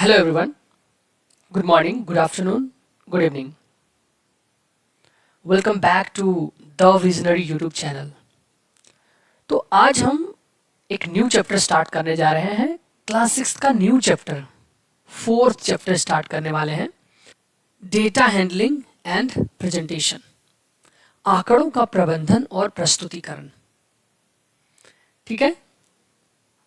Hello everyone. Good morning, good afternoon, good evening. Welcome back to The Visionary YouTube channel. तो आज हम एक new chapter start करने जा रहे हैं। क्लास 6 का new chapter, fourth chapter start करने वाले हैं। डेटा हैंडलिंग एंड प्रेजेंटेशन, आंकड़ों का प्रबंधन और प्रस्तुतिकरण। ठीक है,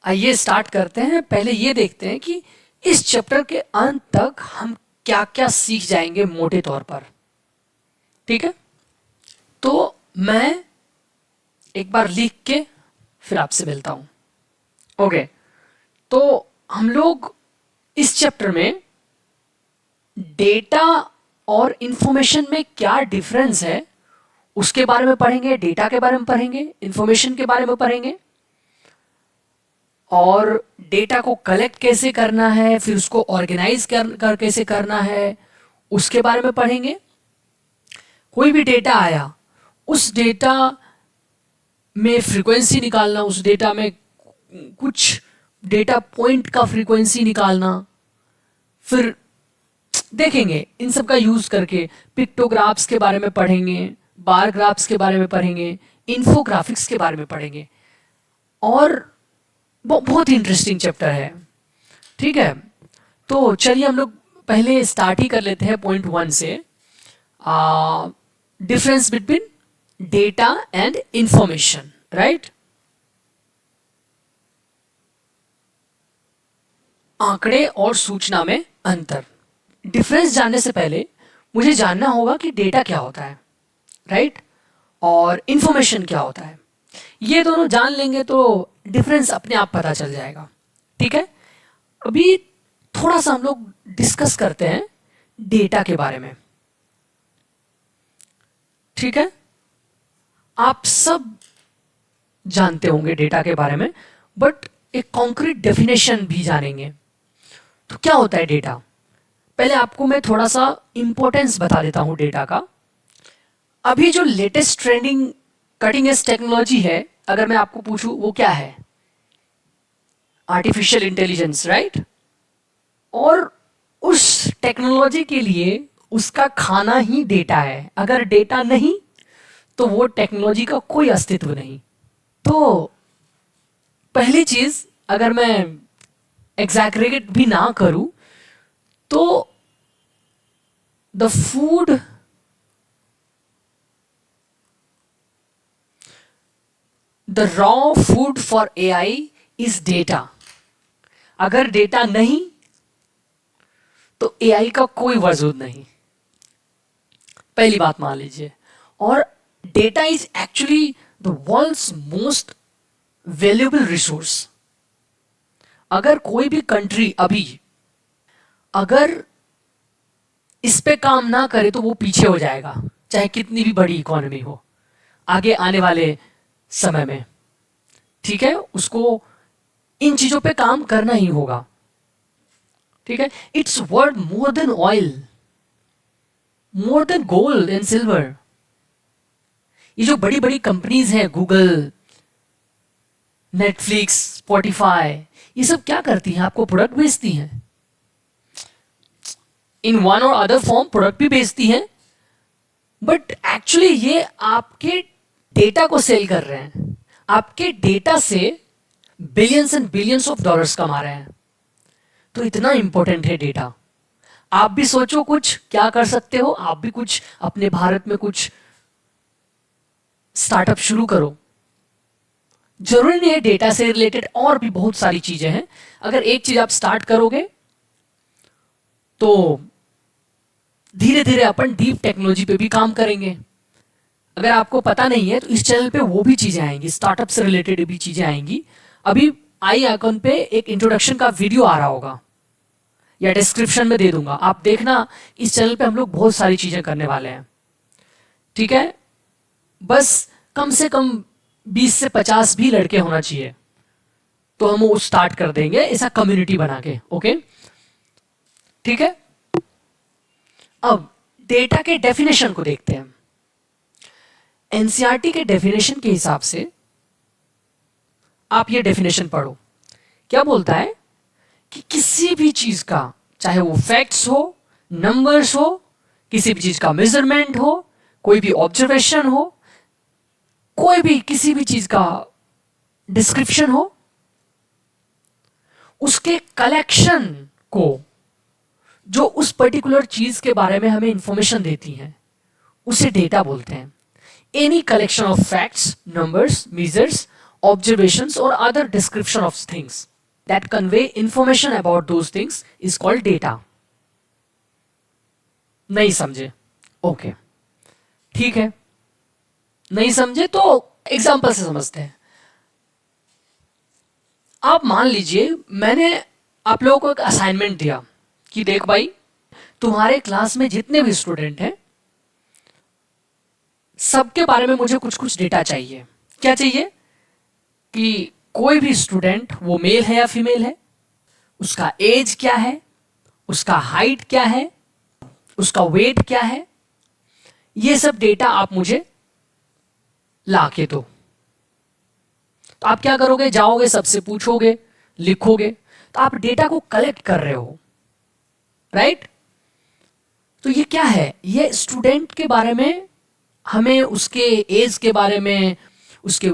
आइए स्टार्ट करते हैं। पहले ये देखते हैं कि इस चैप्टर के अंत तक हम क्या क्या सीख जाएंगे मोटे तौर पर। ठीक है, तो मैं एक बार लिख के फिर आपसे मिलता हूं। ओके, तो हम लोग इस चैप्टर में डेटा और इंफॉर्मेशन में क्या डिफरेंस है उसके बारे में पढ़ेंगे। डेटा के बारे में पढ़ेंगे, इंफॉर्मेशन के बारे में पढ़ेंगे, और डेटा को कलेक्ट कैसे करना है, फिर उसको ऑर्गेनाइज कर कैसे करना है उसके बारे में पढ़ेंगे। कोई भी डेटा आया, उस डेटा में फ्रीक्वेंसी निकालना, उस डेटा में कुछ डेटा पॉइंट का फ्रीक्वेंसी निकालना, फिर देखेंगे इन सब का यूज करके। पिक्टोग्राफ्स के बारे में पढ़ेंगे, बार ग्राफ्स के बारे में पढ़ेंगे, इन्फोग्राफिक्स के बारे में पढ़ेंगे, और बहुत ही इंटरेस्टिंग चैप्टर है। ठीक है, तो चलिए हम लोग पहले स्टार्ट ही कर लेते हैं पॉइंट 1 से। Difference between data and information, right. आंकड़े और सूचना में अंतर। डिफरेंस जानने से पहले मुझे जानना होगा कि डेटा क्या होता है, राइट, और इंफॉर्मेशन क्या होता है। ये दोनों जान लेंगे तो डिफरेंस अपने आप पता चल जाएगा। ठीक है, अभी थोड़ा सा हम लोग डिस्कस करते हैं डेटा के बारे में। ठीक है, आप सब जानते होंगे डेटा के बारे में, बट एक कॉन्क्रीट डेफिनेशन भी जानेंगे। तो क्या होता है डेटा? पहले आपको मैं थोड़ा सा इंपॉर्टेंस बता देता हूं डेटा का। अभी जो latest trending cutting edge technology है, अगर मैं आपको पूछूं वो क्या है? Artificial intelligence, right. और उस टेक्नोलॉजी के लिए उसका खाना ही डेटा है। अगर डेटा नहीं तो वो टेक्नोलॉजी का कोई अस्तित्व नहीं। तो पहली चीज, अगर मैं एग्जैगरेट भी ना करूं, तो the food the raw food for AI is data. अगर डेटा नहीं तो एआई का कोई वजूद नहीं, पहली बात मान लीजिए। और data is actually the world's most valuable resource. अगर कोई भी कंट्री अभी अगर इस पे काम ना करे तो वो पीछे हो जाएगा, चाहे कितनी भी बड़ी इकोनॉमी हो आगे आने वाले समय में। ठीक है, उसको इन चीजों पे काम करना ही होगा। ठीक है, it's worth more than oil, more than gold and silver. ये जो बड़ी बड़ी कंपनीज हैं, गूगल, नेटफ्लिक्स, स्पॉटिफाई, ये सब क्या करती हैं? आपको प्रोडक्ट बेचती हैं, इन वन और अदर फॉर्म प्रोडक्ट भी बेचती हैं, बट एक्चुअली ये आपके डेटा को सेल कर रहे हैं। आपके डेटा से billions and billions of dollars कमा रहे हैं। तो इतना इंपॉर्टेंट है डेटा। आप भी सोचो कुछ क्या कर सकते हो। आप भी कुछ अपने भारत में कुछ स्टार्टअप शुरू करो। जरूरी नहीं है डेटा से रिलेटेड, और भी बहुत सारी चीजें हैं। अगर एक चीज आप स्टार्ट करोगे तो धीरे धीरे अपन डीप टेक्नोलॉजी पे भी काम करेंगे। अगर आपको पता नहीं है तो इस चैनल पे वो भी चीजें आएंगी, स्टार्टअप से रिलेटेड भी चीजें आएंगी। अभी आई आइकन पे एक इंट्रोडक्शन का वीडियो आ रहा होगा या डिस्क्रिप्शन में दे दूंगा, आप देखना। इस चैनल पे हम लोग बहुत सारी चीजें करने वाले हैं। ठीक है, बस कम से कम 20 से 50 भी लड़के होना चाहिए, तो हम वो स्टार्ट कर देंगे ऐसा कम्युनिटी बना के। ओके, ठीक है। अब डेटा के डेफिनेशन को देखते हैं। एनसीईआरटी के डेफिनेशन के हिसाब से आप ये डेफिनेशन पढ़ो। क्या बोलता है कि किसी भी चीज का चाहे वो फैक्ट्स हो, नंबर्स हो, किसी भी चीज का मेजरमेंट हो, कोई भी ऑब्जर्वेशन हो, कोई भी किसी भी चीज का डिस्क्रिप्शन हो, उसके कलेक्शन को, जो उस पर्टिकुलर चीज के बारे में हमें इंफॉर्मेशन देती है, उसे डेटा बोलते हैं. Any collection of facts, numbers, measures, observations or other description of things that convey information about those things is called data. नहीं समझे? ओके, ठीक है. नहीं समझे तो एग्जाम्पल से समझते हैं. आप मान लीजिए मैंने आप लोगों को एक असाइनमेंट दिया कि देख भाई, तुम्हारे क्लास में जितने भी स्टूडेंट हैं सबके बारे में मुझे कुछ कुछ डेटा चाहिए. क्या चाहिए? कि कोई भी स्टूडेंट, वो मेल है या फीमेल है, उसका एज क्या है, उसका हाइट क्या है, उसका वेट क्या है, ये सब डेटा आप मुझे ला के दो. तो आप क्या करोगे? जाओगे, सबसे पूछोगे, लिखोगे. तो आप डेटा को कलेक्ट कर रहे हो, राइट? तो ये क्या है? ये स्टूडेंट के बारे में, हमें उसके एज के बारे में, उसके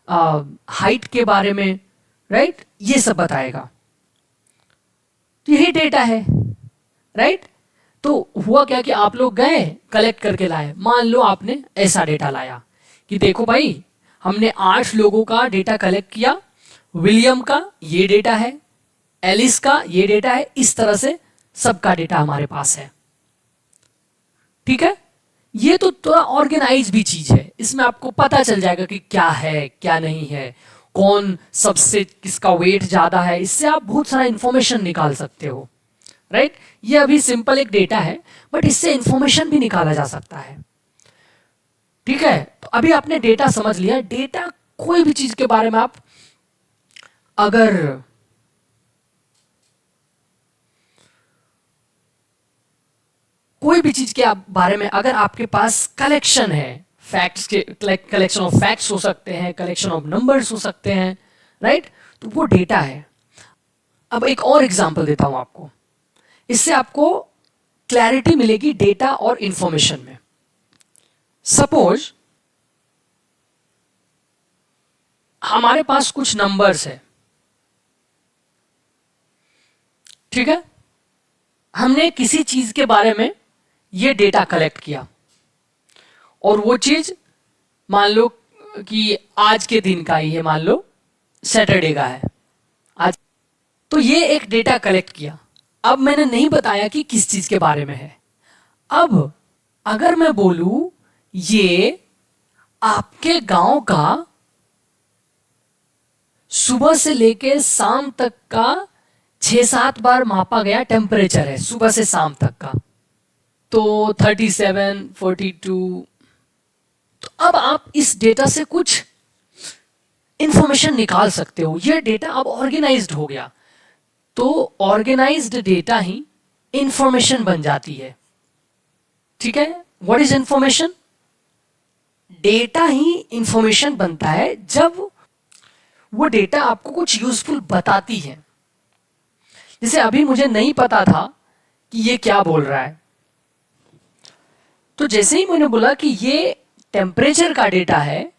हाइट के बारे में, राइट, ये सब बताएगा. तो यही डेटा है, राइट? तो हुआ क्या कि आप लोग गए, कलेक्ट करके लाए. मान लो आपने ऐसा डेटा लाया कि देखो भाई, हमने 8 लोगों का डेटा कलेक्ट किया, विलियम का ये डेटा है, एलिस का ये डेटा है, इस तरह से सबका डेटा हमारे पास है. ठीक है? ये तो थोड़ा ऑर्गेनाइज भी चीज है. इसमें आपको पता चल जाएगा कि क्या है, क्या नहीं है, कौन सबसे किसका वेट ज्यादा है. इससे आप बहुत सारा इंफॉर्मेशन निकाल सकते हो, राइट? ये अभी सिंपल एक डेटा है, बट इससे इंफॉर्मेशन भी निकाला जा सकता है. ठीक है? तो अभी आपने डेटा समझ लिया. डेटा, कोई भी चीज के बारे में आप अगर कोई भी चीज के बारे में अगर आपके पास कलेक्शन है, फैक्ट्स के, कलेक्शन ऑफ फैक्ट्स हो सकते हैं, कलेक्शन ऑफ नंबर्स हो सकते हैं, राइट? तो वो डेटा है. अब एक और एग्जांपल देता हूं आपको, इससे आपको क्लैरिटी मिलेगी डेटा और इंफॉर्मेशन में. सपोज हमारे पास कुछ नंबर्स है, ठीक है? हमने किसी चीज के बारे में ये डेटा कलेक्ट किया, और वो चीज मान लो कि आज के दिन का ही है, मान लो सैटरडे का है आज. तो ये एक डेटा कलेक्ट किया. अब मैंने नहीं बताया कि किस चीज के बारे में है. अब अगर मैं बोलूं ये आपके गांव का सुबह से लेके शाम तक का 6-7 बार मापा गया टेम्परेचर है, सुबह से शाम तक का, तो 37, 42. तो अब आप इस डेटा से कुछ इंफॉर्मेशन निकाल सकते हो. ये डेटा अब ऑर्गेनाइज्ड हो गया. तो ऑर्गेनाइज्ड डेटा ही इंफॉर्मेशन बन जाती है. ठीक है? What is information? Data he information बनता है जब वो डेटा आपको कुछ यूजफुल बताती है. जैसे अभी मुझे नहीं पता था कि ये क्या बोल रहा है, तो जैसे ही मैंने बोला कि ये टेम्परेचर का डेटा है,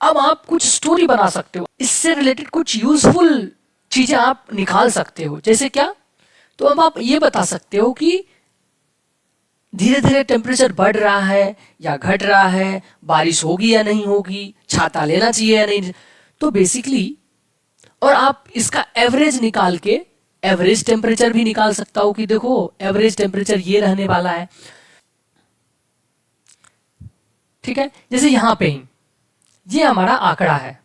अब आप कुछ स्टोरी बना सकते हो, इससे रिलेटेड कुछ यूजफुल चीजें आप निकाल सकते हो. जैसे क्या? तो अब आप ये बता सकते हो कि धीरे धीरे टेम्परेचर बढ़ रहा है या घट रहा है, बारिश होगी या नहीं होगी, छाता लेना चाहिए या नहीं. तो बेसिकली, और आप इसका एवरेज निकाल के एवरेज टेम्परेचर भी निकाल सकता हो कि देखो एवरेज टेम्परेचर ये रहने वाला है. ठीक है? जैसे यहां पे ही ये हमारा आंकड़ा है.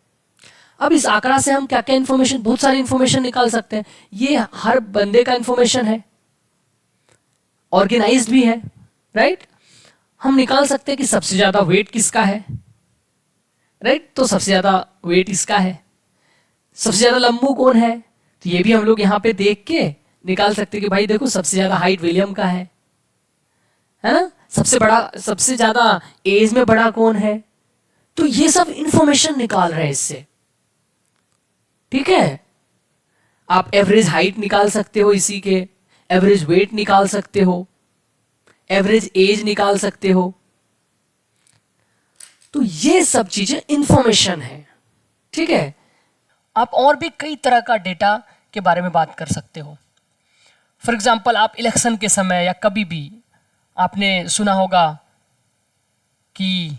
अब इस आंकड़ा से हम क्या क्या इंफॉर्मेशन, बहुत सारी इंफॉर्मेशन निकाल सकते हैं. ये हर बंदे का इंफॉर्मेशन है, ऑर्गेनाइज्ड भी है, राइट? हम निकाल सकते हैं कि सबसे ज्यादा वेट किसका है, राइट? तो सबसे ज्यादा वेट इसका है. सबसे ज्यादा लंबू कौन है, तो ये भी हम लोग यहाँ पे देख के निकाल सकते हैं कि भाई देखो सबसे ज्यादा हाइट विलियम का है ना? सबसे बड़ा, सबसे ज्यादा एज में बड़ा कौन है. तो ये सब इंफॉर्मेशन निकाल रहे हैं इससे. ठीक है? आप एवरेज हाइट निकाल सकते हो, इसी के एवरेज वेट निकाल सकते हो, एवरेज एज निकाल सकते हो। तो ये सब चीजें इंफॉर्मेशन है, ठीक है। आप और भी कई तरह का डेटा के बारे में बात कर सकते हो। फॉर एग्जाम्पल, आप इलेक्शन के समय या कभी भी आपने सुना होगा कि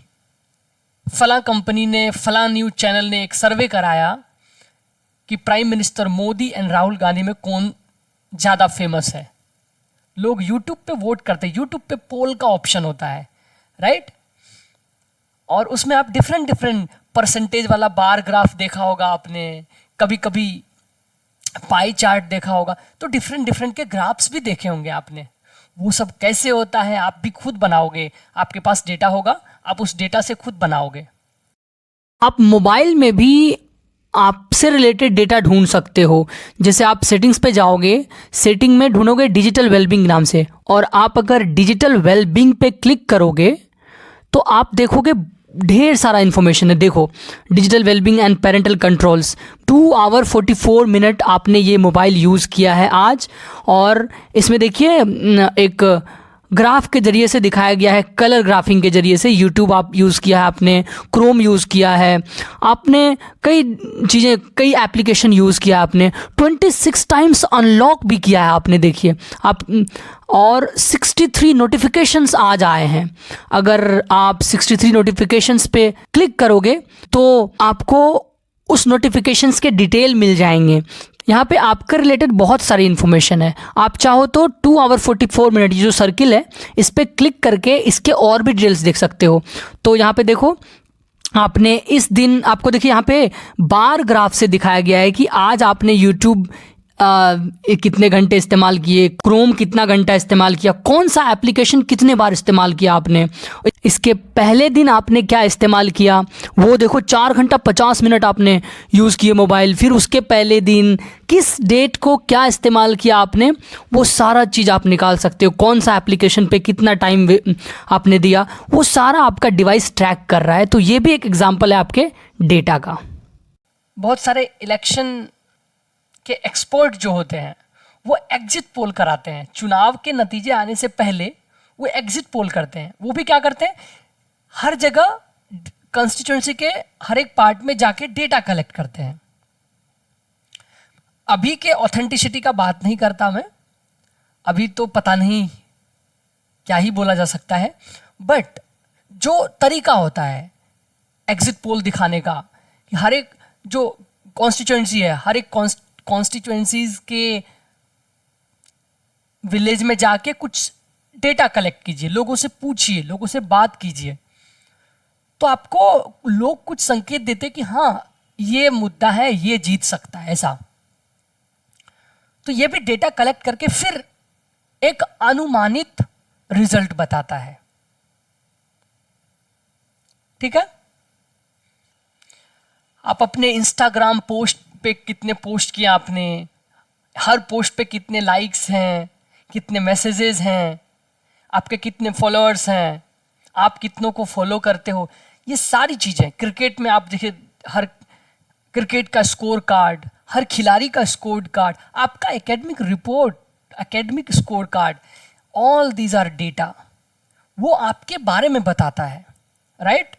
फला कंपनी ने, फला न्यूज चैनल ने एक सर्वे कराया कि prime minister Modi and Rahul Gandhi में कौन ज़्यादा फेमस है। लोग यूट्यूब पे वोट करते हैं, यूट्यूब पे पोल का ऑप्शन होता है, राइट। और उसमें आप डिफरेंट डिफरेंट परसेंटेज वाला बार ग्राफ देखा होगा आपने, कभी कभी पाई चार्ट देखा होगा, तो डिफरेंट डिफरेंट के ग्राफ्स भी देखे होंगे आपने। वो सब कैसे होता है आप भी खुद बनाओगे, आपके पास डेटा होगा, आप उस डेटा से खुद बनाओगे। आप मोबाइल में भी आपसे रिलेटेड डेटा ढूंढ सकते हो। जैसे आप सेटिंग्स पे जाओगे, सेटिंग में ढूंढोगे डिजिटल वेलबींग नाम से, और आप अगर डिजिटल वेलबींग पे क्लिक करोगे तो आप देखोगे ढेर सारा इन्फॉर्मेशन है। देखो, digital wellbeing and parental controls, 2 hour 44 minute आपने ये मोबाइल यूज़ किया है आज, और इसमें देखिए एक ग्राफ के ज़रिए से दिखाया गया है, कलर ग्राफिंग के ज़रिए से। यूट्यूब आप यूज़ किया है आपने, क्रोम यूज़ किया है आपने, कई चीज़ें, कई एप्लीकेशन यूज़ किया आपने, 26 टाइम्स अनलॉक भी किया है आपने, देखिए आप, और 63 नोटिफिकेशंस आज आए हैं। अगर आप 63 नोटिफिकेशंस पे क्लिक करोगे तो आपको उस नोटिफिकेशंस के डिटेल मिल जाएंगे। यहाँ पे आपके रिलेटेड बहुत सारी इन्फॉर्मेशन है। आप चाहो तो 2 आवर 44 मिनट ये जो सर्किल है, इस पर क्लिक करके इसके और भी डिटेल्स देख सकते हो। तो यहाँ पे देखो, आपने इस दिन, आपको देखिए यहाँ पे बार ग्राफ से दिखाया गया है कि आज आपने यूट्यूब कितने घंटे इस्तेमाल किए, क्रोम कितना घंटा इस्तेमाल किया, कौन सा एप्लीकेशन कितने बार इस्तेमाल किया आपने, इसके पहले दिन आपने क्या इस्तेमाल किया, वो देखो 4 घंटा 50 मिनट आपने यूज़ किए मोबाइल। फिर उसके पहले दिन किस डेट को क्या इस्तेमाल किया आपने, वो सारा चीज़ आप निकाल सकते हो। कौन सा एप्लीकेशन पे कितना टाइम आपने दिया, वो सारा आपका डिवाइस ट्रैक कर रहा है। तो ये भी एक एग्जाम्पल है आपके डेटा का। बहुत सारे इलेक्शन के एक्सपर्ट जो होते हैं वो एग्जिट पोल कराते हैं। चुनाव के नतीजे आने से पहले वो एग्जिट पोल करते हैं। वो भी क्या करते हैं, हर जगह कॉन्स्टिट्यूएंसी के हर एक पार्ट में जाके डेटा कलेक्ट करते हैं। अभी के ऑथेंटिसिटी का बात नहीं करता मैं, अभी तो पता नहीं क्या ही बोला जा सकता है, बट जो तरीका होता है एग्जिट पोल दिखाने का, कि हर एक जो कॉन्स्टिट्यूएंसी है, हर एक कॉन्स्टिट्यूएंसीज के विलेज में जाके कुछ डेटा कलेक्ट कीजिए, लोगों से पूछिए, लोगों से बात कीजिए, तो आपको लोग कुछ संकेत देते कि हाँ ये मुद्दा है, ये जीत सकता है, ऐसा। तो ये भी डेटा कलेक्ट करके फिर एक अनुमानित रिजल्ट बताता है, ठीक है। आप अपने इंस्टाग्राम पोस्ट पे कितने पोस्ट किया आपने, हर पोस्ट पे कितने लाइक्स हैं, कितने मैसेजेस हैं, आपके कितने फॉलोअर्स हैं, आप कितनों को फॉलो करते हो, ये सारी चीज़ें। क्रिकेट में आप देखिए, हर क्रिकेट का स्कोर कार्ड, हर खिलाड़ी का स्कोर कार्ड, आपका academic report, academic score card, all these are data. वो आपके बारे में बताता है, राइट।